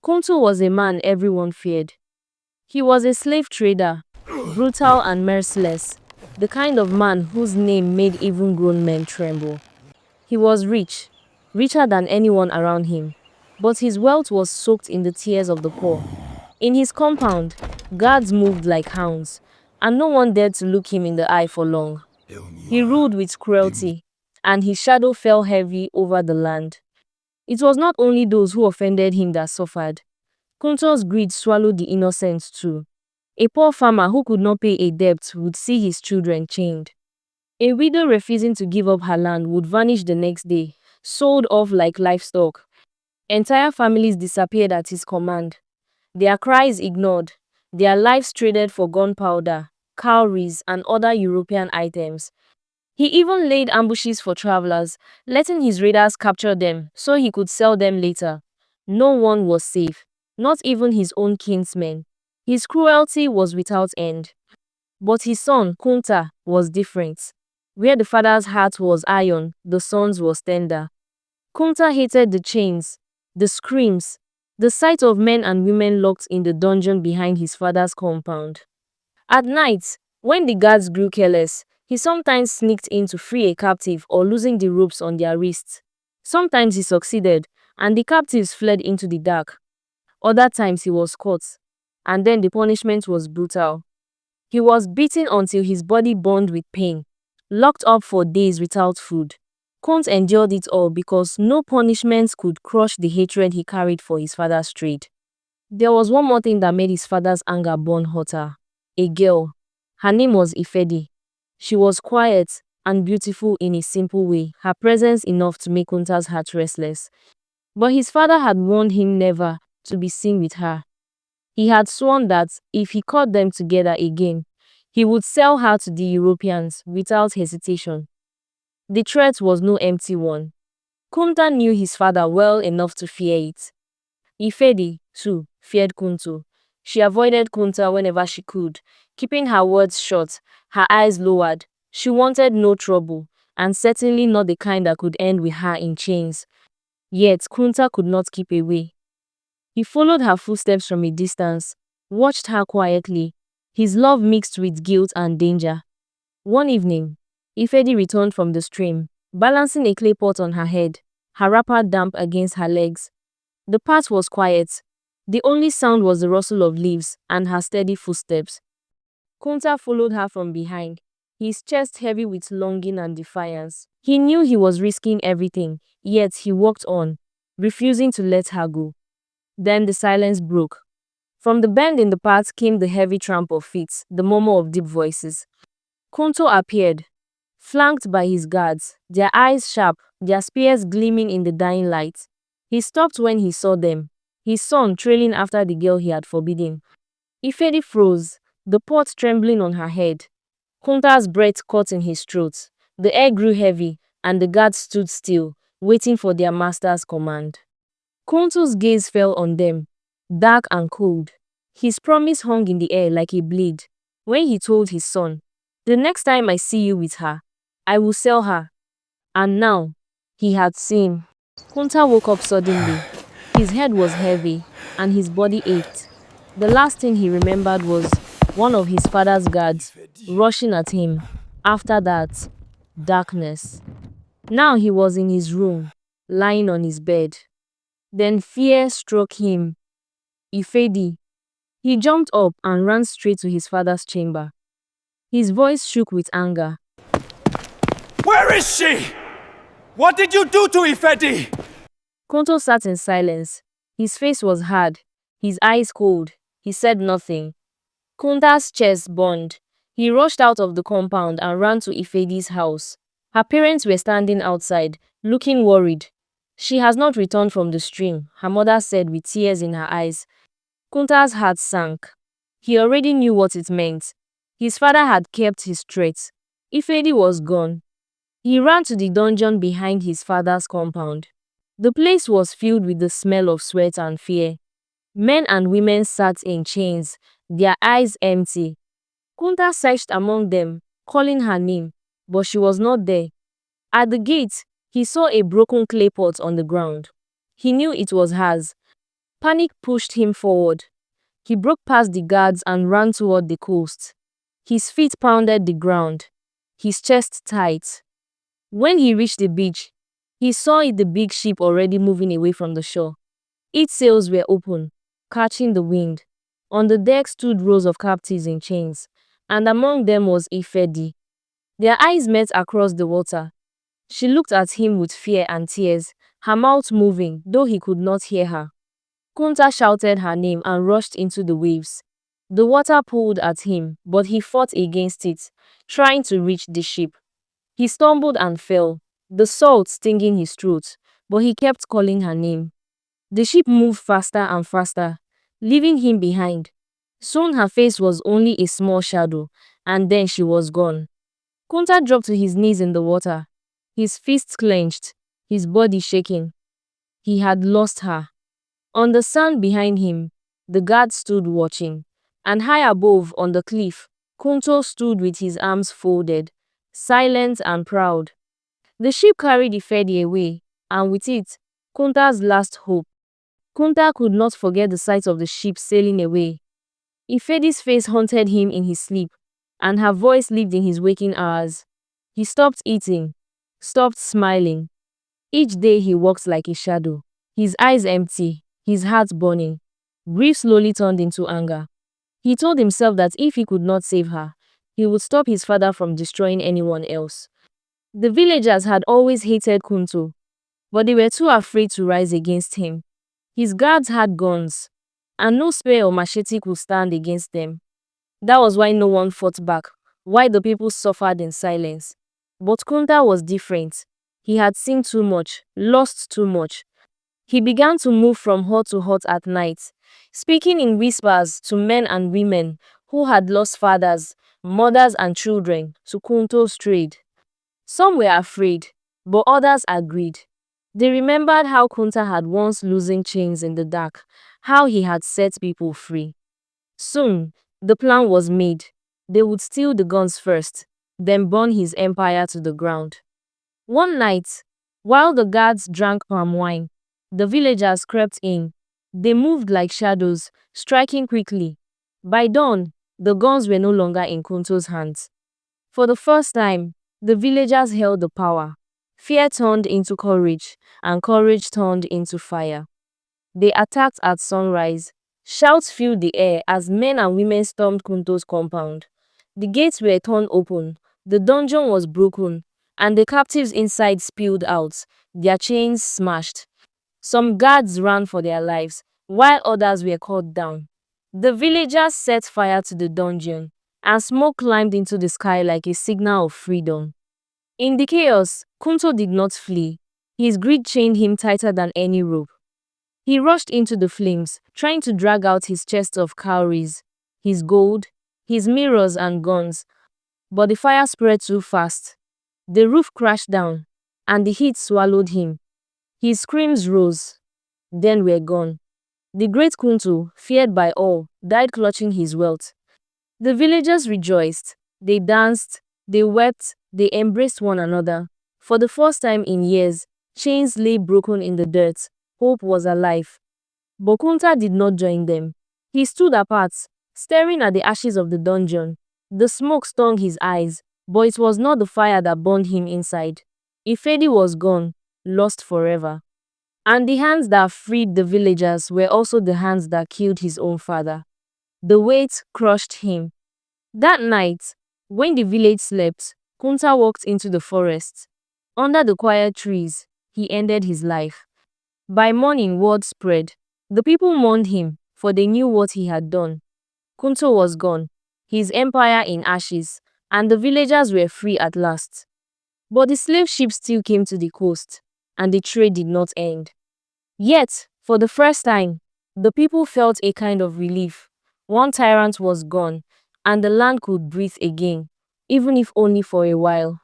Kunto was a man everyone feared. He was a slave trader, brutal and merciless, the kind of man whose name made even grown men tremble. He was rich, richer than anyone around him, but his wealth was soaked in the tears of the poor. In his compound, guards moved like hounds, and no one dared to look him in the eye for long. He ruled with cruelty, and his shadow fell heavy over the land. It was not only those who offended him that suffered. Kunto's greed swallowed the innocent too. A poor farmer who could not pay a debt would see his children chained. A widow refusing to give up her land would vanish the next day, sold off like livestock. Entire families disappeared at his command. Their cries ignored, their lives traded for gunpowder, cowries, and other European items. He even laid ambushes for travelers, letting his raiders capture them so he could sell them later. No one was safe, not even his own kinsmen. His cruelty was without end. But his son, Kunta, was different. Where the father's heart was iron, the son's was tender. Kunta hated the chains, the screams, the sight of men and women locked in the dungeon behind his father's compound. At night, when the guards grew careless, he sometimes sneaked in to free a captive or loosen the ropes on their wrists. Sometimes he succeeded, and the captives fled into the dark. Other times he was caught, and then the punishment was brutal. He was beaten until his body burned with pain, locked up for days without food. Kunt endured it all because no punishments could crush the hatred he carried for his father's trade. There was one more thing that made his father's anger burn hotter. A girl. Her name was Ifedi. She was quiet and beautiful in a simple way, her presence enough to make Kunta's heart restless. But his father had warned him never to be seen with her. He had sworn that if he caught them together again, he would sell her to the Europeans without hesitation. The threat was no empty one. Kunta knew his father well enough to fear it. Ifedi, too, feared Kunto. She avoided Kunta whenever she could, keeping her words short, her eyes lowered. She wanted no trouble, and certainly not the kind that could end with her in chains. Yet Kunta could not keep away. He followed her footsteps from a distance, watched her quietly, his love mixed with guilt and danger. One evening, Ifedi returned from the stream, balancing a clay pot on her head, her wrapper damp against her legs. The path was quiet. The only sound was the rustle of leaves and her steady footsteps. Kunta followed her from behind, his chest heavy with longing and defiance. He knew he was risking everything, yet he walked on, refusing to let her go. Then the silence broke. From the bend in the path came the heavy tramp of feet, the murmur of deep voices. Kunto appeared, flanked by his guards, their eyes sharp, their spears gleaming in the dying light. He stopped when he saw them, his son trailing after the girl he had forbidden. Ifedi froze, the pot trembling on her head. Kunta's breath caught in his throat. The air grew heavy, and the guards stood still, waiting for their master's command. Kunto's gaze fell on them, dark and cold. His promise hung in the air like a blade. When he told his son, "The next time I see you with her, I will sell her." And now, he had seen. Kunta woke up suddenly. His head was heavy, and his body ached. The last thing he remembered was one of his father's guards rushing at him. After that, darkness. Now he was in his room, lying on his bed. Then fear struck him. Ifedi. He jumped up and ran straight to his father's chamber. His voice shook with anger. Where is she? What did you do to Ifedi? Kunto sat in silence. His face was hard, his eyes cold. He said nothing. Kunta's chest burned. He rushed out of the compound and ran to Ifedi's house. Her parents were standing outside, looking worried. "She has not returned from the stream," her mother said with tears in her eyes. Kunta's heart sank. He already knew what it meant. His father had kept his threats. Ifedi was gone. He ran to the dungeon behind his father's compound. The place was filled with the smell of sweat and fear. Men and women sat in chains, their eyes empty. Kunta searched among them, calling her name, but she was not there. At the gate, he saw a broken clay pot on the ground. He knew it was hers. Panic pushed him forward. He broke past the guards and ran toward the coast. His feet pounded the ground, his chest tight. When he reached the beach, he saw the big ship already moving away from the shore. Its sails were open, catching the wind. On the deck stood rows of captives in chains, and among them was Ifedi. Their eyes met across the water. She looked at him with fear and tears, her mouth moving, though he could not hear her. Kunta shouted her name and rushed into the waves. The water pulled at him, but he fought against it, trying to reach the ship. He stumbled and fell, the salt stinging his throat, but he kept calling her name. The ship moved faster and faster, leaving him behind. Soon her face was only a small shadow, and then she was gone. Kunta dropped to his knees in the water, his fists clenched, his body shaking. He had lost her. On the sand behind him, the guards stood watching, and high above on the cliff, Kunto stood with his arms folded, silent and proud. The ship carried Ifedi away, and with it, Kunta's last hope. Kunta could not forget the sight of the ship sailing away. Ifedi's face haunted him in his sleep, and her voice lived in his waking hours. He stopped eating, stopped smiling. Each day he walked like a shadow, his eyes empty, his heart burning. Grief slowly turned into anger. He told himself that if he could not save her, he would stop his father from destroying anyone else. The villagers had always hated Kunto, but they were too afraid to rise against him. His guards had guns, and no spear or machete could stand against them. That was why no one fought back, why the people suffered in silence. But Kunta was different. He had seen too much, lost too much. He began to move from hut to hut at night, speaking in whispers to men and women who had lost fathers, mothers and children to Kunto's trade. Some were afraid, but others agreed. They remembered how Kunta had once loosened chains in the dark, how he had set people free. Soon, the plan was made. They would steal the guns first, then burn his empire to the ground. One night, while the guards drank palm wine, the villagers crept in. They moved like shadows, striking quickly. By dawn, the guns were no longer in Kunto's hands. For the first time, the villagers held the power. Fear turned into courage, and courage turned into fire. They attacked at sunrise. Shouts filled the air as men and women stormed Kunto's compound. The gates were torn open, the dungeon was broken, and the captives inside spilled out, their chains smashed. Some guards ran for their lives, while others were cut down. The villagers set fire to the dungeon, and smoke climbed into the sky like a signal of freedom. In the chaos, Kunto did not flee. His greed chained him tighter than any rope. He rushed into the flames, trying to drag out his chest of cowries, his gold, his mirrors and guns. But the fire spread too fast. The roof crashed down, and the heat swallowed him. His screams rose, then were gone. The great Kunto, feared by all, died clutching his wealth. The villagers rejoiced. They danced, they wept, they embraced one another. For the first time in years, chains lay broken in the dirt. Hope was alive. But Kunta did not join them. He stood apart, staring at the ashes of the dungeon. The smoke stung his eyes, but it was not the fire that burned him inside. Ifedi was gone, lost forever. And the hands that freed the villagers were also the hands that killed his own father. The weight crushed him. That night, when the village slept, Kunta walked into the forest. Under the quiet trees, he ended his life. By morning, word spread. The people mourned him, for they knew what he had done. Kunto was gone, his empire in ashes, and the villagers were free at last. But the slave ships still came to the coast, and the trade did not end. Yet, for the first time, the people felt a kind of relief. One tyrant was gone, and the land could breathe again, even if only for a while.